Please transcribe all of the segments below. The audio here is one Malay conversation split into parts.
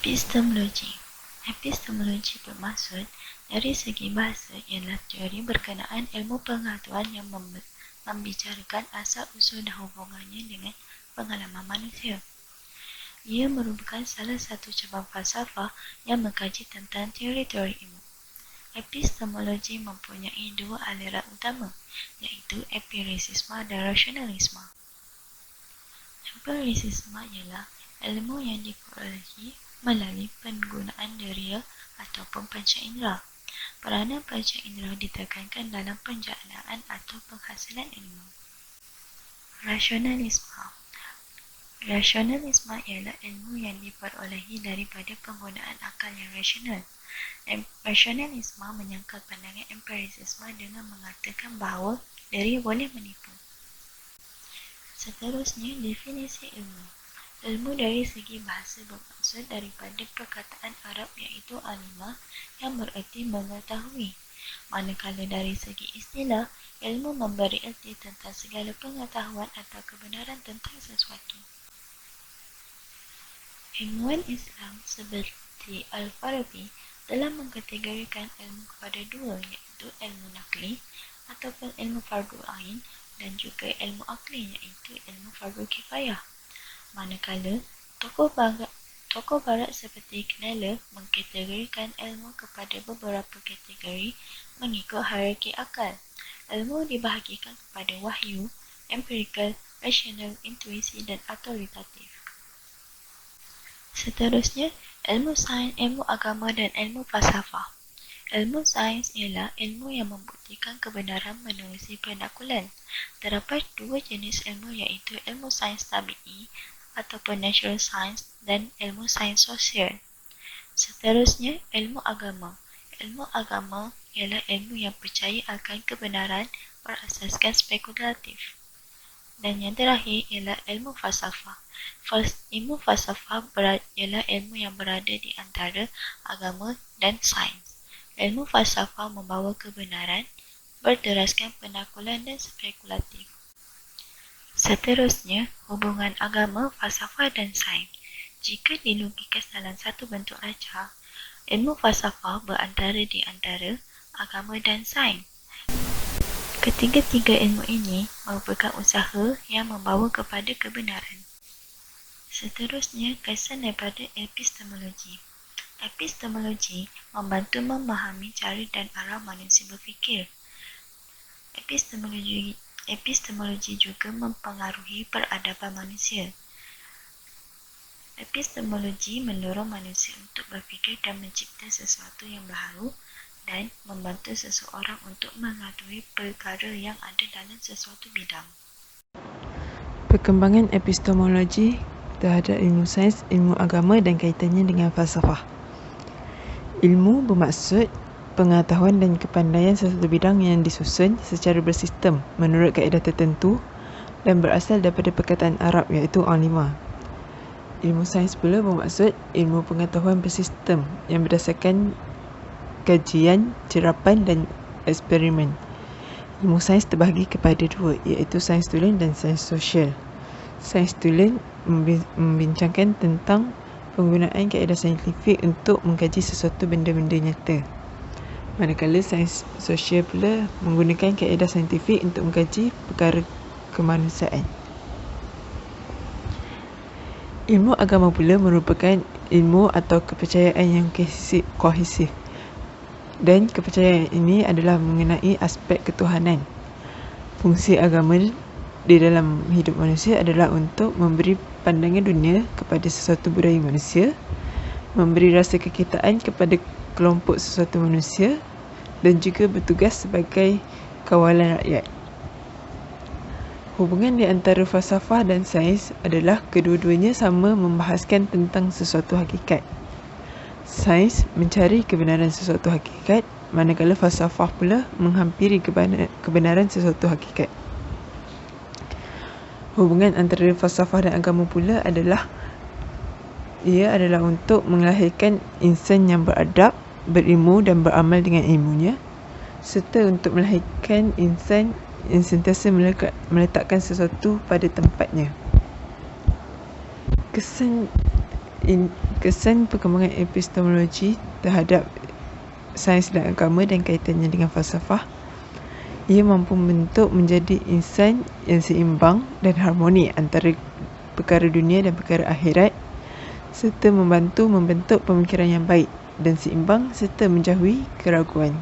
Epistemologi. Epistemologi bermaksud dari segi bahasa ialah teori berkenaan ilmu pengetahuan yang membicarakan asal-usul dan hubungannya dengan pengalaman manusia. Ia merupakan salah satu cabang falsafah yang mengkaji tentang teori-teori ilmu. Epistemologi mempunyai dua aliran utama, iaitu empirisisme dan rasionalisme. Empirisisme ialah ilmu yang diperolehi melalui penggunaan deria ataupun panca indera. Peranan panca indera ditekankan dalam penjanaan atau penghasilan ilmu. Rasionalisme ialah ilmu yang diperolehi daripada penggunaan akal yang rasional. Rasionalisme menyangkal pandangan empirisisme dengan mengatakan bahawa diri boleh menipu. Seterusnya, definisi ilmu. Ilmu dari segi bahasa bermaksud daripada perkataan Arab iaitu alima yang bererti mengetahui. Manakala dari segi istilah, ilmu memberi erti tentang segala pengetahuan atau kebenaran tentang sesuatu. Ilmuwan Islam seperti Al-Farabi telah mengkategorikan ilmu kepada dua, iaitu ilmu nakli ataupun ilmu fardu ain dan juga ilmu akli iaitu ilmu fardu kifayah. Manakala tokoh barat seperti Kneller mengkategorikan ilmu kepada beberapa kategori mengikut hierarki akal. Ilmu dibahagikan kepada wahyu, empirikal, rasional, intuisi dan autoritatif. Seterusnya, ilmu sains, ilmu agama dan ilmu falsafah. Ilmu sains ialah ilmu yang membuktikan kebenaran menerusi penakulan. Terdapat dua jenis ilmu iaitu ilmu sains tabi'i ataupun natural science dan ilmu sains sosial. Seterusnya, ilmu agama. Ilmu agama ialah ilmu yang percaya akan kebenaran berasaskan spekulatif. Dan yang terakhir ialah ilmu falsafah. Ilmu falsafah ialah ilmu yang berada di antara agama dan sains. Ilmu falsafah membawa kebenaran berteraskan penakulan dan spekulatif. Seterusnya, hubungan agama, falsafah dan sains. Jika dilogikkan dalam satu bentuk ajar, ilmu falsafah berantara di antara agama dan sains. Ketiga-tiga ilmu ini merupakan usaha yang membawa kepada kebenaran. Seterusnya, kesan daripada epistemologi. Epistemologi membantu memahami cara dan arah manusia berfikir. Epistemologi juga mempengaruhi peradaban manusia. Epistemologi mendorong manusia untuk berfikir dan mencipta sesuatu yang baharu dan membantu seseorang untuk mengetahui perkara yang ada dalam sesuatu bidang. Perkembangan epistemologi terhadap ilmu sains, ilmu agama dan kaitannya dengan falsafah. Ilmu bermaksud pengetahuan dan kepandaian sesuatu bidang yang disusun secara bersistem menurut kaedah tertentu dan berasal daripada perkataan Arab iaitu alima. Ilmu sains pula bermaksud ilmu pengetahuan bersistem yang berdasarkan kajian, cerapan dan eksperimen. Ilmu sains terbahagi kepada dua iaitu sains tulen dan sains sosial. Sains tulen membincangkan tentang penggunaan kaedah saintifik untuk mengkaji sesuatu benda-benda nyata. Manakala sains sosial pula menggunakan kaedah saintifik untuk mengkaji perkara kemanusiaan. Ilmu agama pula merupakan ilmu atau kepercayaan yang kohesif. Dan kepercayaan ini adalah mengenai aspek ketuhanan. Fungsi agama di dalam hidup manusia adalah untuk memberi pandangan dunia kepada sesuatu budaya manusia, memberi rasa kekitaan kepada kelompok sesuatu manusia dan juga bertugas sebagai kawalan rakyat. Hubungan di antara falsafah dan sains adalah kedua-duanya sama membahaskan tentang sesuatu hakikat. Sains mencari kebenaran sesuatu hakikat, manakala falsafah pula menghampiri kebenaran sesuatu hakikat. Hubungan antara falsafah dan agama pula adalah untuk melahirkan insan yang beradab, berilmu dan beramal dengan ilmunya, serta untuk melahirkan insan yang sentiasa meletakkan sesuatu pada tempatnya. Kesan kesan perkembangan epistemologi terhadap sains dan agama dan kaitannya dengan falsafah. Ia mampu membentuk menjadi insan yang seimbang dan harmoni antara perkara dunia dan perkara akhirat, serta membantu membentuk pemikiran yang baik dan seimbang serta menjauhi keraguan.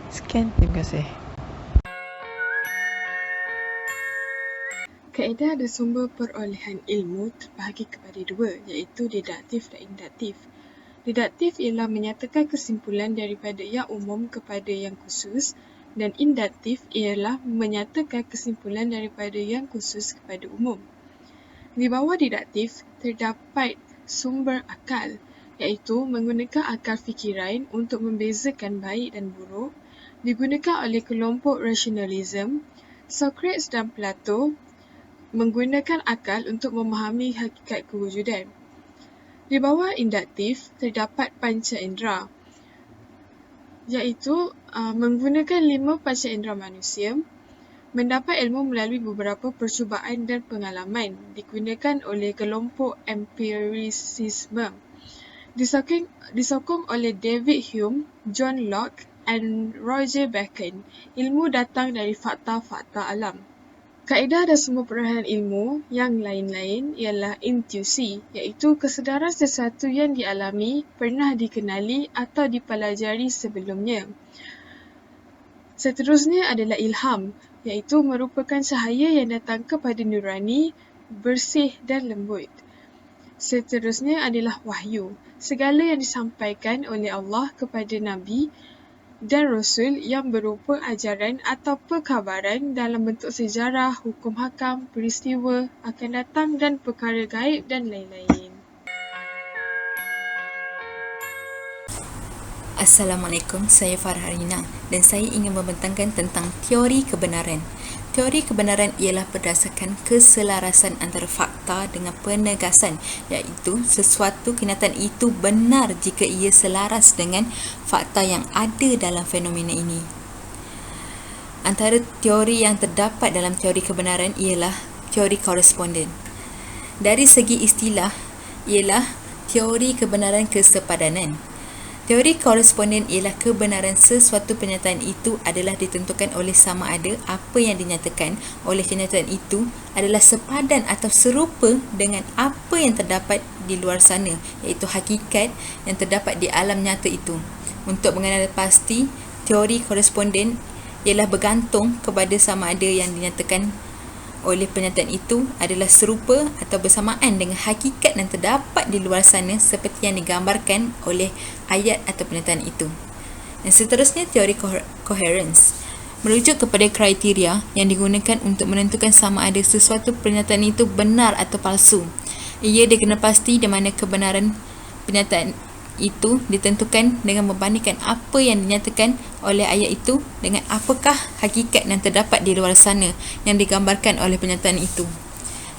Sekian, terima kasih. Kaedah dan sumber perolehan ilmu terbahagi kepada dua, iaitu deduktif dan induktif. Deduktif ialah menyatakan kesimpulan daripada yang umum kepada yang khusus, dan induktif ialah menyatakan kesimpulan daripada yang khusus kepada umum. Di bawah deduktif terdapat sumber akal, iaitu menggunakan akal fikiran untuk membezakan baik dan buruk, digunakan oleh kelompok rasionalisme. Socrates dan Plato menggunakan akal untuk memahami hakikat kewujudan. Di bawah induktif terdapat panca indera, iaitu menggunakan 5 panca indera manusia, mendapat ilmu melalui beberapa percubaan dan pengalaman, digunakan oleh kelompok empiricisme. Disokong oleh David Hume, John Locke dan Roger Bacon, ilmu datang dari fakta-fakta alam. Kaedah dan sumber perolehan ilmu yang lain-lain ialah intuisi, iaitu kesedaran sesuatu yang dialami, pernah dikenali atau dipelajari sebelumnya. Seterusnya adalah ilham, iaitu merupakan cahaya yang datang kepada nurani, bersih dan lembut. Seterusnya adalah wahyu, segala yang disampaikan oleh Allah kepada Nabi dan Rasul yang berupa ajaran atau perkabaran dalam bentuk sejarah, hukum hakam, peristiwa akan datang dan perkara gaib dan lain-lain. Assalamualaikum, saya Farah Rina dan saya ingin membentangkan tentang teori kebenaran. Teori kebenaran ialah berdasarkan keselarasan antara fakta dengan penegasan, iaitu sesuatu kenyataan itu benar jika ia selaras dengan fakta yang ada dalam fenomena ini. Antara teori yang terdapat dalam teori kebenaran ialah teori koresponden. Dari segi istilah ialah teori kebenaran kesepadanan. Teori koresponden ialah kebenaran sesuatu pernyataan itu adalah ditentukan oleh sama ada apa yang dinyatakan oleh kenyataan itu adalah sepadan atau serupa dengan apa yang terdapat di luar sana, iaitu hakikat yang terdapat di alam nyata itu. Untuk mengenal pasti, teori koresponden ialah bergantung kepada sama ada yang dinyatakan oleh pernyataan itu adalah serupa atau bersamaan dengan hakikat yang terdapat di luar sana seperti yang digambarkan oleh ayat atau pernyataan itu. Dan seterusnya, teori coherence merujuk kepada kriteria yang digunakan untuk menentukan sama ada sesuatu pernyataan itu benar atau palsu. Ia dikenal pasti di mana kebenaran pernyataan itu ditentukan dengan membandingkan apa yang dinyatakan oleh ayat itu dengan apakah hakikat yang terdapat di luar sana yang digambarkan oleh pernyataan itu.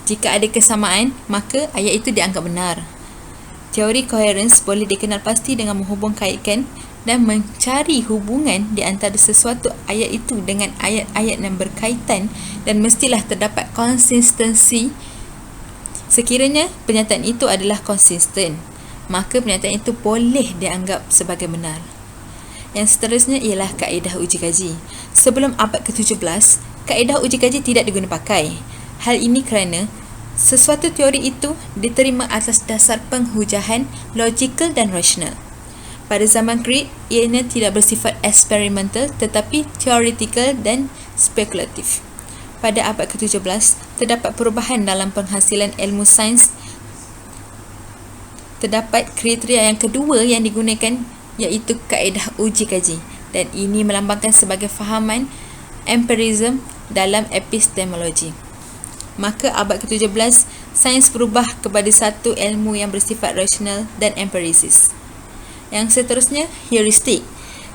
Jika ada kesamaan, maka ayat itu dianggap benar. Teori coherence boleh dikenal pasti dengan menghubung-kaitkan dan mencari hubungan di antara sesuatu ayat itu dengan ayat-ayat yang berkaitan, dan mestilah terdapat konsistensi. Sekiranya pernyataan itu adalah konsisten, maka pernyataan itu boleh dianggap sebagai benar. Yang seterusnya ialah kaedah uji kaji. Sebelum abad ke-17, kaedah uji kaji tidak diguna pakai. Hal ini kerana sesuatu teori itu diterima atas dasar penghujahan logikal dan rasional. Pada zaman Greek, ianya tidak bersifat eksperimental tetapi teoretikal dan spekulatif. Pada abad ke-17, terdapat perubahan dalam penghasilan ilmu sains. Terdapat kriteria yang kedua yang digunakan, iaitu kaedah uji kaji, dan ini melambangkan sebagai fahaman empirism dalam epistemologi. Maka abad ke-17, sains berubah kepada satu ilmu yang bersifat rasional dan empirisis. Yang seterusnya, heuristik.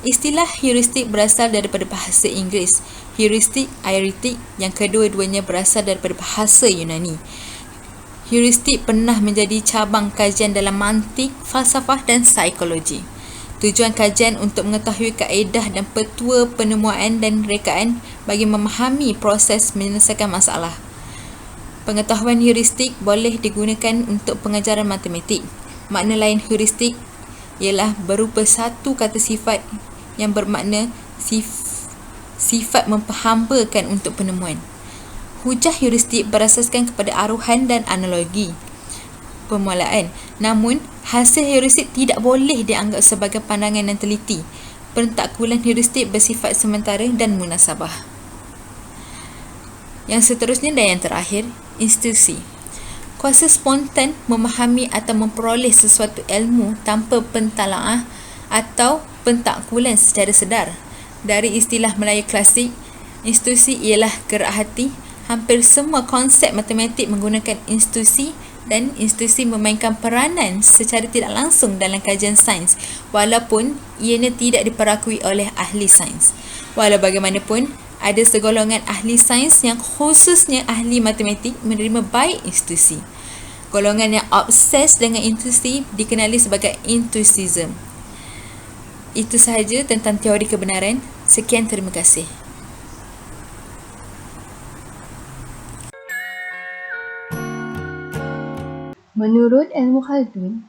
Istilah heuristik berasal daripada bahasa Inggeris, heuristik, aeretik, yang kedua-duanya berasal daripada bahasa Yunani. Heuristik pernah menjadi cabang kajian dalam mantik, falsafah dan psikologi. Tujuan kajian untuk mengetahui kaedah dan petua penemuan dan rekaan bagi memahami proses menyelesaikan masalah. Pengetahuan heuristik boleh digunakan untuk pengajaran matematik, Makna lain heuristik ialah berupa satu kata sifat yang bermakna sifat memperhambakan untuk penemuan. Hujah heuristik berasaskan kepada aruhan dan analogi permulaan. Namun, hasil heuristik tidak boleh dianggap sebagai pandangan yang teliti. Pentakwilan heuristik bersifat sementara dan munasabah. Yang seterusnya dan yang terakhir, intuisi. Kuasa spontan memahami atau memperoleh sesuatu ilmu tanpa pentalaah atau pentakwilan secara sedar. Dari istilah Melayu klasik, intuisi ialah gerak hati. Hampir semua konsep matematik menggunakan intuisi dan intuisi memainkan peranan secara tidak langsung dalam kajian sains walaupun ianya tidak diperakui oleh ahli sains. Walau bagaimanapun, ada segolongan ahli sains yang khususnya ahli matematik menerima baik intuisi. Golongan yang obses dengan intuisi dikenali sebagai intuisism. Itu sahaja tentang teori kebenaran. Sekian, terima kasih. Menurut ilmu Khaldun,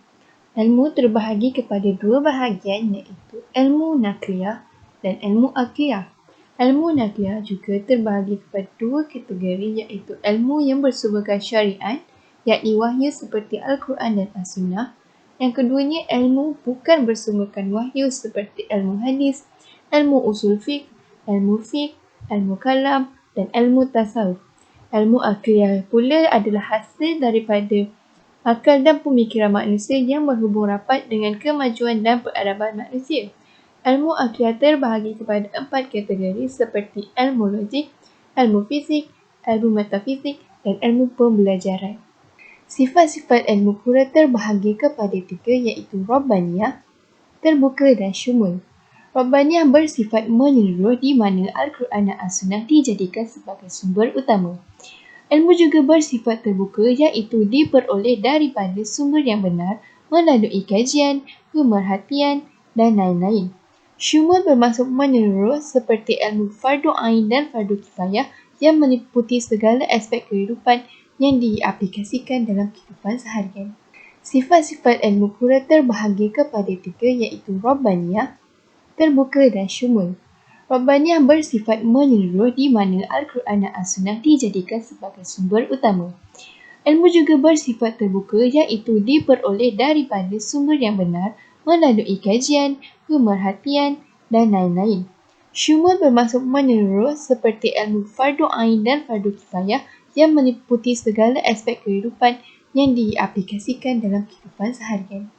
ilmu terbahagi kepada dua bahagian iaitu ilmu nakliyah dan ilmu aqliyah. Ilmu nakliyah juga terbahagi kepada dua kategori iaitu ilmu yang bersumberkan syariat, yakni wahyu seperti Al-Quran dan As-Sunnah. Yang keduanya ilmu bukan bersumberkan wahyu seperti ilmu hadis, ilmu usul fiqh, ilmu kalam dan ilmu tasawuf. Ilmu aqliyah pula adalah hasil daripada akal dan pemikiran manusia yang berhubung rapat dengan kemajuan dan peradaban manusia. Ilmu aqliyah terbahagi kepada 4 kategori seperti ilmu logik, ilmu fisik, ilmu metafisik dan ilmu pembelajaran. Sifat-sifat ilmu pula terbahagi kepada 3 iaitu Rabbaniyah, terbuka dan syumul. Rabbaniyah bersifat menyeluruh di mana Al-Quran dan As-Sunnah dijadikan sebagai sumber utama. Ilmu juga bersifat terbuka iaitu diperoleh daripada sumber yang benar melalui kajian, pemerhatian dan lain-lain. Syumul bermaksud menyeluruh seperti ilmu fardu ain dan fardu kifayah yang meliputi segala aspek kehidupan yang diaplikasikan dalam kehidupan seharian. Sifat-sifat ilmu pula terbahagi kepada 3 iaitu Rabbaniyah, terbuka dan syumul. Rabbaniyah bersifat menyeluruh di mana Al-Quran dan As-Sunnah dijadikan sebagai sumber utama. Ilmu juga bersifat terbuka iaitu diperoleh daripada sumber yang benar melalui kajian, pemerhatian dan lain-lain. Syumul bermaksud menyeluruh seperti ilmu fardu ain dan fardu kifayah yang meliputi segala aspek kehidupan yang diaplikasikan dalam kehidupan seharian.